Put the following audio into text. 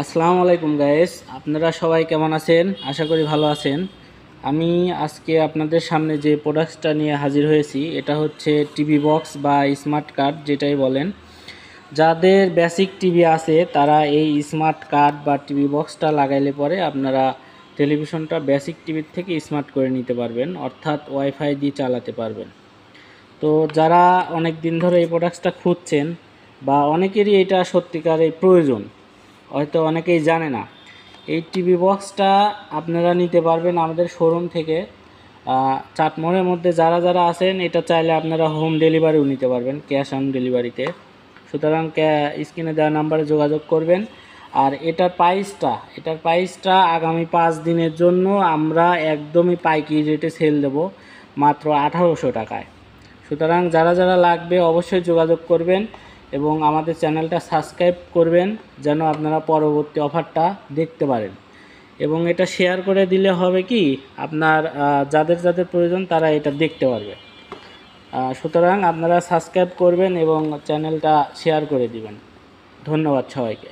আসসালামু আলাইকুম গাইস, আপনারা সবাই কেমন আছেন? আশা করি ভালো আছেন। আমি আজকে আপনাদের সামনে যে প্রোডাক্টসটা নিয়ে হাজির হয়েছি এটা হচ্ছে টিভি বক্স বা স্মার্ট কার্ড যেটাই বলেন। যাদের বেসিক টিভি আছে তারা এই স্মার্ট কার্ড বা টিভি বক্সটা লাগাইলে পরে আপনারা টেলিভিশনটা বেসিক টিভির থেকে স্মার্ট করে নিতে পারবেন, অর্থাৎ ওয়াইফাই দিয়ে চালাতে পারবেন। তো যারা অনেক দিন ধরে এই প্রোডাক্টসটা খুঁজছেন বা অনেকেরই এটা সত্যিকারের প্রয়োজন, হয়তো অনেকেই জানে না, এই টিভি বক্সটা আপনারা নিতে পারবেন আমাদের শোরুম থেকে। চাটমোড়ের মধ্যে যারা যারা আছেন এটা চাইলে আপনারা হোম ডেলিভারিও নিতে পারবেন, ক্যাশ অন ডেলিভারিতে। সুতরাং স্ক্রিনে দেওয়া নাম্বারে যোগাযোগ করবেন। আর এটার প্রাইসটা আগামী 5 দিনের জন্য আমরা একদমই পাইকারি রেটে সেল দেব, মাত্র 1800 টাকায়। সুতরাং যারা যারা লাগবে অবশ্যই যোগাযোগ করবেন এবং আমাদের চ্যানেলটা সাবস্ক্রাইব করবেন যেন আপনারা পরবর্তী অফারটা দেখতে পারেন। এবং এটা শেয়ার করে দিলে হবে কি, আপনার যাদের যাদের প্রয়োজন তারা এটা দেখতে পারবে। সুতরাং আপনারা সাবস্ক্রাইব করবেন এবং চ্যানেলটা শেয়ার করে দিবেন। ধন্যবাদ সবাইকে।